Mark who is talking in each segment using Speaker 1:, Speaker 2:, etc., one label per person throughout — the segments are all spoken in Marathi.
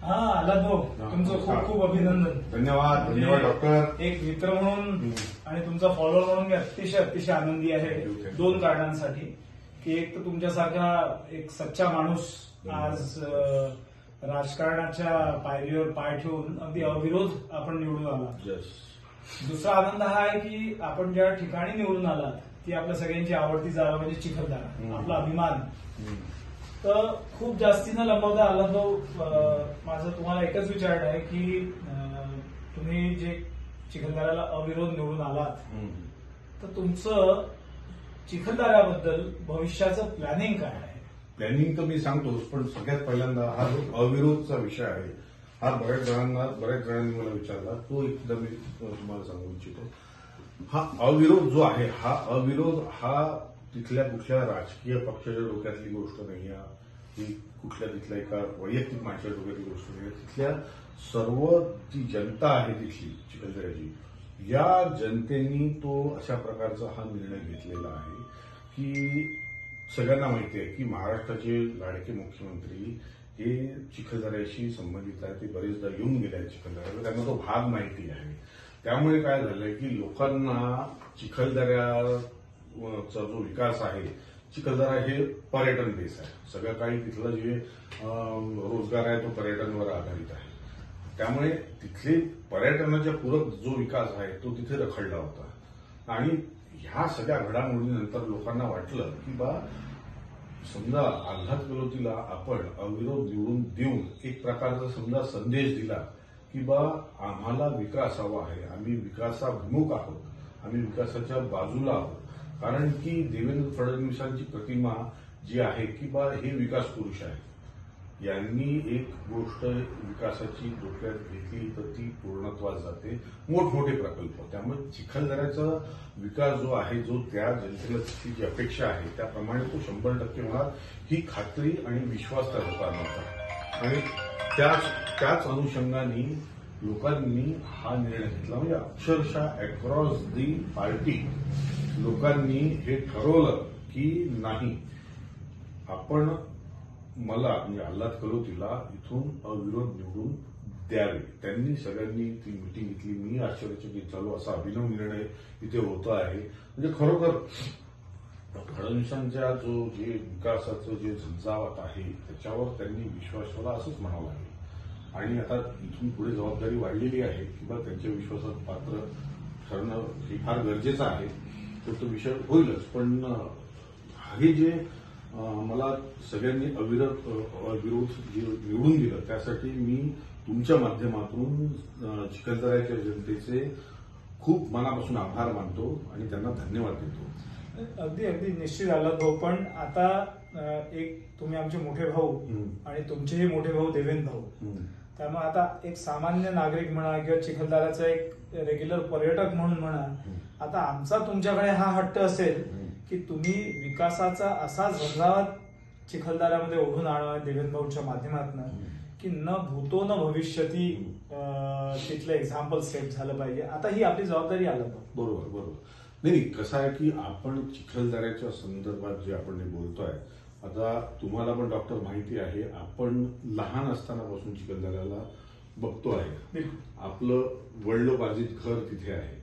Speaker 1: हा आलात भाऊ, तुमचं खूप खूप अभिनंदन.
Speaker 2: धन्यवाद. धन्यवाद डॉक्टर.
Speaker 1: एक मित्र म्हणून आणि तुमचा फॉलोअर म्हणून मी अतिशय अतिशय आनंदी आहे. दोन कारणांसाठी की एक तर तुमच्यासारखा एक सच्चा माणूस आज राजकारणाच्या पायरीवर पाय ठेवून अगदी अविरोध आपण निवडून आला. दुसरा आनंद हा आहे की आपण ज्या ठिकाणी निवडून आलात ती आपल्या सगळ्यांची आवडती जागा म्हणजे चिखलदरा, आपला अभिमान. तर खूप जास्ती न लंबवता आला तो माझं तुम्हाला एकच विचारणं आहे की तुम्ही जे चिखलदऱ्याला अविरोध निवडून आलात तर तुमचं चिखलदऱ्याबद्दल भविष्याचं प्लॅनिंग काय आहे?
Speaker 2: प्लॅनिंग तर मी सांगतोच, पण सगळ्यात पहिल्यांदा हा जो अविरोधचा विषय आहे हा बऱ्याच जणांनी मला विचारला, तो एकदा मी तुम्हाला सांगू इच्छितो. हा अविरोध जो आहे हा अविरोध हा तिथल्या कुठल्या राजकीय पक्षाच्या डोक्यातली गोष्ट नाही आहे, ही कुठल्या तिथल्या एका वैयक्तिक माणसाच्या डोक्यातली गोष्ट नाही आहे. तिथल्या सर्व जी जनता आहे तिथली चिखलदऱ्याची, या जनतेनी तो अशा प्रकारचा हा निर्णय घेतलेला आहे की सगळ्यांना माहिती आहे की महाराष्ट्राचे लाडके मुख्यमंत्री हे चिखलदऱ्याशी संबंधित आहे. ते बरेचदा येऊन गेले आहेत चिखलदऱ्याला, त्यांना तो भाग माहिती आहे. त्यामुळे काय झालंय की लोकांना चिखलदऱ्याचा जो विकास आहे, चिखलदरा हे पर्यटन बेस आहे. सगळं काही तिथलं जे रोजगार आहे तो पर्यटनावर आधारित आहे. त्यामुळे तिथले पर्यटनाच्या पूरक जो विकास आहे तो तिथे रखडला होता. आणि ह्या सगळ्या घडामोडीनंतर लोकांना वाटलं की बा समजा आल्हाद गलोतीला आपण अविरोध निवडून देऊन एक प्रकारचा समजा संदेश दिला की बा आम्हाला विकास हवा आहे, आम्ही विकासाभिमुख आहोत, आम्ही विकासाच्या बाजूला आहोत. कारण की देवेंद्र फडणवीसांची प्रतिमा जी आहे की बा हे विकास पुरुष आहे, यांनी एक गोष्ट विकासाची डोक्यात घेतली तर ती पूर्णत्वास जाते, मोठमोठे प्रकल्प. त्यामुळे चिखलदऱ्याचा विकास जो आहे, जो त्या जनतेला जी अपेक्षा आहे त्याप्रमाणे तो 100% होणार, ही खात्री आणि विश्वास त्या लोकांना होता. आणि त्याच अनुषंगाने लोकांनी हा निर्णय घेतला. म्हणजे अक्षरशः अक्रॉस दी पार्टी लोकांनी हे ठरवलं की नाही, आपण मला म्हणजे आल्हाद गलोतीला इथून अविरोध निवडून द्यावे. त्यांनी सगळ्यांनी ती मिटिंग घेतली. मी आश्चर्यचकित झालो, असा अभिनव निर्णय इथे होतो आहे. म्हणजे खरोखर फडणवीसांच्या जे विकासाचं जे झंझावात आहे त्याच्यावर त्यांनी विश्वास ठेवला असंच म्हणावं लागेल. आणि आता इथून पुढे जबाबदारी वाढलेली आहे किंवा त्यांच्या विश्वासात पात्र ठरणं हे फार गरजेचं आहे. तर तो विषय होईलच. पण हे जे मला सगळ्यांनी अविरोध निवडून दिलं त्यासाठी मी तुमच्या माध्यमातून चिखलदऱ्याच्या जनतेचे खूप मनापासून आभार मानतो आणि त्यांना धन्यवाद देतो.
Speaker 1: अगदी अगदी निश्चित आलात भाऊ. पण आता एक तुम्ही आमचे मोठे भाऊ आणि तुमचेही मोठे भाऊ देवेंद्र भाऊ, त्यामुळे आता एक सामान्य नागरिक म्हणा किंवा चिखलदऱ्याचा एक रेग्युलर पर्यटक म्हणून म्हणा, आता आमचा तुमच्याकडे हा हट्ट असेल की तुम्ही विकासाचा असा झंझावात चिखलदऱ्यामध्ये ओढून आणा देवेंद्र भाऊच्या माध्यमातून की न भूतो न भविष्यती तिथलं एक्झाम्पल सेट झालं पाहिजे. आता ही आपली जबाबदारी आलं.
Speaker 2: बरोबर बरोबर. नाही कसं आहे की आपण चिखलदऱ्याच्या संदर्भात जे आपण बोलतोय, आता तुम्हाला पण डॉक्टर माहिती आहे, आपण लहान असतानापासून चिखलदऱ्याला बघतो आहे. आपलं वडिलोपार्जित घर तिथे आहे.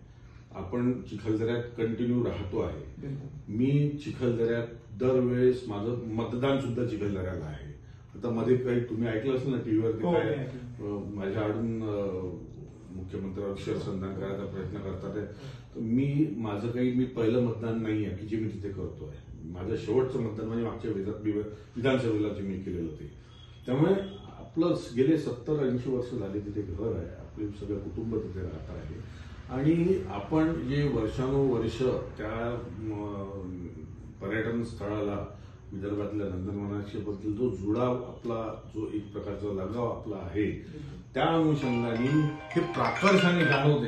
Speaker 2: आपण चिखलदऱ्यात कंटिन्यू राहतो आहे. मी चिखलदऱ्यात दरवेळेस माझं मतदान सुद्धा चिखलदऱ्याला आहे. आता मध्ये काही तुम्ही ऐकलं असेल ना टीव्हीवरती काय माझ्या आडून मुख्यमंत्र्यांवर शरसंधान करायचा प्रयत्न करतात. तर मी पहिलं मतदान नाही आहे की जे मी तिथे करतोय. माझं शेवटचं मतदान म्हणजे मागच्या विधानसभेला जे मी केलेलं ते. त्यामुळे आपलं गेले 70-80 वर्ष झाले तिथे घर आहे, आपले सगळं कुटुंब तिथे राहत आहे. आणि आपण जे वर्षानुवर्ष त्या पर्यटन स्थळाला विदर्भातल्या नंदनवनाच्या बद्दल जो जुडाव आपला, जो एक प्रकारचा लगाव आपला आहे, त्या अनुषंगाने हे प्रकर्षाने जाणवत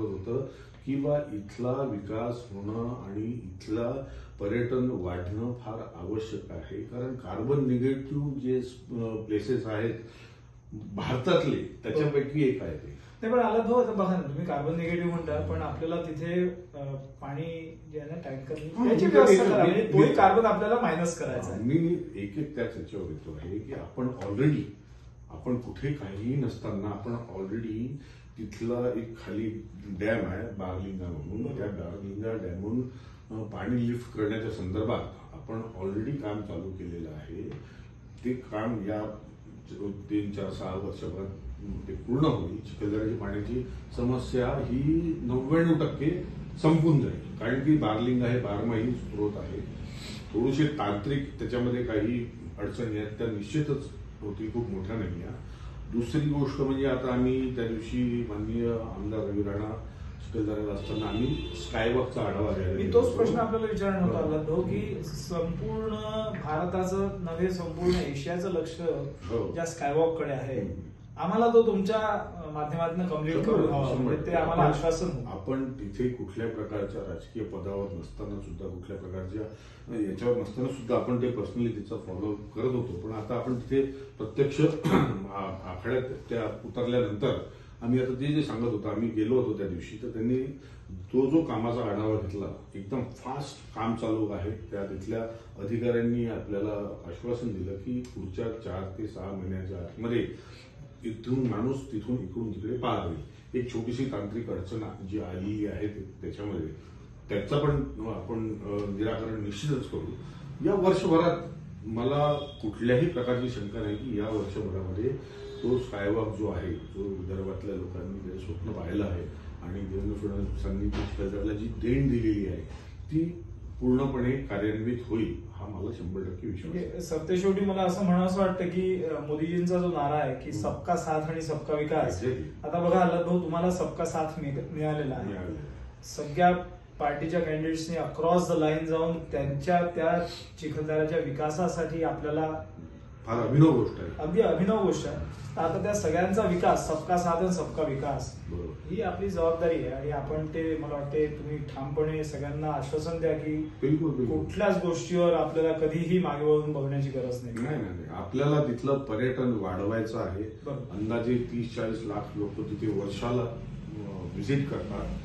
Speaker 2: होतं की बा इथला विकास होणं आणि इथला पर्यटन वाढणं फार आवश्यक आहे. कारण कार्बन निगेटिव्ह जे प्लेसेस आहेत भारतातले त्याच्यापैकी एक आहे ते.
Speaker 1: नाही पण आला भाऊ, आता बघा ना, तुम्ही कार्बन निगेटिव्ह म्हणता पण आपल्याला तिथे पाणी जे आहे ना टँकर याची व्यवस्था करावी, तोही कार्बन आपल्याला मायनस करायचा आहे.
Speaker 2: मी एक त्याच याच्यावर येतो आहे की आपण ऑलरेडी आपण कुठे काहीही नसताना आपण ऑलरेडी तिथला एक खाली डॅम आहे बारलिंगा म्हणून, त्या बारलिंगा डॅमहून पाणी लिफ्ट करण्याच्या संदर्भात आपण ऑलरेडी काम चालू केलेलं आहे. ते काम या 3-4-6 वर्षाभरात ते पूर्ण होईल. चिखलदऱ्याची पाण्याची समस्या ही 99% संपून जाईल, कारण की बारलिंगा हे बारमाही स्रोत आहे. थोडीशी तांत्रिक त्याच्यामध्ये काही अडचणी आहेत, त्या निश्चितच होती, खूप मोठ्या नाही आहे. दुसरी गोष्ट म्हणजे आता आम्ही त्या दिवशी माननीय आमदार रवी राणा चिखलदऱ्याला असताना आम्ही स्कायवॉकचा आढावा घ्यायला
Speaker 1: मी तोच प्रश्न आपल्याला विचारणं होता आला की संपूर्ण भारताचं नव्हे संपूर्ण एशियाचं लक्ष ज्या स्कायवॉककडे आहे, आम्हाला तो तुमच्या माध्यमातून कम्प्लीट करून हवा, म्हणजे ते आम्हाला आश्वासन होतं.
Speaker 2: आपण तिथे कुठल्या प्रकारच्या राजकीय पदावर नसताना सुद्धा, कुठल्या प्रकारच्या याच्यावर नसताना सुद्धा आपण ते पर्सनली त्याचा फॉलो करत होतो. पण आता आपण तिथे प्रत्यक्ष आखाड्यात त्या उतरल्यानंतर आम्ही आता ते जे सांगत होतो, आम्ही गेलो होतो त्या दिवशी, तर त्यांनी तो जो कामाचा आढावा घेतला, एकदम फास्ट काम चालू आहे. त्या तिथल्या अधिकाऱ्यांनी आपल्याला आश्वासन दिलं की पुढच्या 4 ते 6 महिन्याच्या आतमध्ये इथून माणूस तिथून इकडून तिकडे पार होईल. एक छोटीशी तांत्रिक अडचण जी आलेली आहे त्याच्यामध्ये, त्याचं पण आपण निराकरण निश्चितच करू. या वर्षभरात मला कुठल्याही प्रकारची शंका नाही की या वर्षभरामध्ये तो स्कायवॉक जो आहे, जो विदर्भातल्या लोकांनी जे स्वप्न पाहिलं आहे आणि देवेंद्र फडणवीसांनी चिखलदऱ्याला जी देण दिलेली आहे ती पूर्णपणे कार्यान्वित होईल, हा मला 100% विश्वास आहे.
Speaker 1: सत्तेशेवटी मला असं म्हणावंसं वाटतं की मोदीजींचा जो नारा आहे की सबका साथ आणि सबका विकास, आता बघा अल्लाद भाऊ, तुम्हाला सबका साथ मिळालेला आहे. सगळ्या पार्टीच्या कॅन्डिडेट्सनी अक्रॉस द लाईन जाऊन त्यांच्या त्या चिखलदऱ्याच्या विकासासाठी आपल्याला
Speaker 2: फार अभिनव गोष्ट आहे,
Speaker 1: अगदी अभिनव गोष्ट आहे. आता त्या सगळ्यांचा विकास, सबका साथ आणि सबका विकास, ही आपली जबाबदारी आहे. आणि आपण ते, मला वाटते तुम्ही ठामपणे सगळ्यांना आश्वासन द्या की कुठल्याच गोष्टीवर आपल्याला कधीही मागे वळून बघण्याची गरज नाही.
Speaker 2: नाही, आपल्याला तिथलं पर्यटन वाढवायचं आहे. अंदाजे 30-40 लाख लोक तिथे वर्षाला व्हिजिट करतात.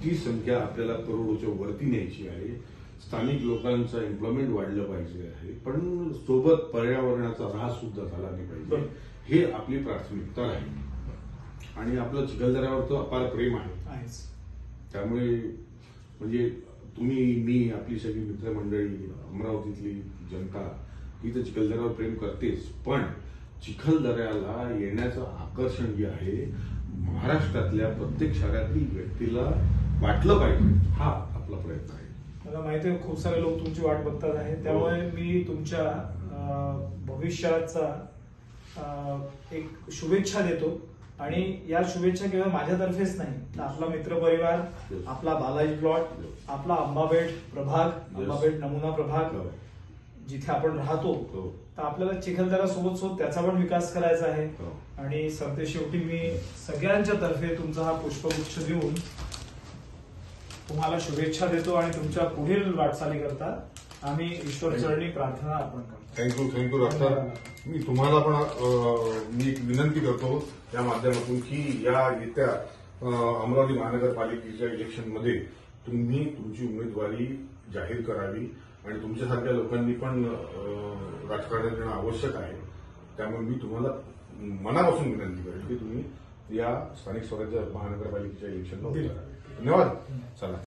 Speaker 2: ती संख्या आपल्याला करोडोच्या वरती न्यायची आहे. स्थानिक लोकांचं एम्प्लॉयमेंट वाढलं पाहिजे आहे, पण सोबत पर्यावरणाचा ऱ्हास सुद्धा झाला नाही पाहिजे, हे आपली प्राथमिकता आहे. आणि आपलं चिखलदऱ्यावर तो अपार प्रेम आहे. त्यामुळे म्हणजे तुम्ही, मी, आपली सगळी मित्रमंडळी, अमरावतीतली जनता ही तर चिखलदऱ्यावर प्रेम करतेच, पण चिखलदऱ्याला येण्याचं आकर्षण जे आहे महाराष्ट्रातल्या प्रत्येक शहरातील व्यक्तीला वाटलं पाहिजे, हा आपला प्रयत्न आहे.
Speaker 1: मला माहिती आहे खूप सारे लोक तुमची वाट बघतात आहे, त्यामुळे मी तुमच्या भविष्याचा एक शुभेच्छा देतो. आणि या शुभेच्छा केवळ माझ्यातर्फेच नाही, तर आपला मित्रपरिवार, आपला बालाजी प्लॉट, आपला अंबाबेट प्रभाग, अंबाबेट नमुना प्रभाग जिथे आपण राहतो, तर आपल्याला चिखलदरा सोबत त्याचा पण विकास करायचा आहे. आणि सरतेशेवटी मी सगळ्यांच्या तर्फे तुमचा हा पुष्पगुच्छ देऊन तुम्हाला शुभेच्छा देतो आणि तुमच्या पुढील वाटचाली करता आम्ही ईश्वर चरणी प्रार्थना अर्पण करतो.
Speaker 2: Thank you doctor. मी तुम्हाला पण मी एक विनंती करतो या माध्यमातून की या येत्या अमरावती महानगरपालिकेच्या इलेक्शनमध्ये तुम्ही तुमची उमेदवारी जाहीर करावी आणि तुमच्यासारख्या लोकांनी पण राजकारणात येणं आवश्यक आहे. त्यामुळे मी तुम्हाला मनापासून विनंती करेन की तुम्ही या स्थानिक स्वराज्य महानगरपालिकेच्या इलेक्शनला उतरा. धन्यवाद. चला.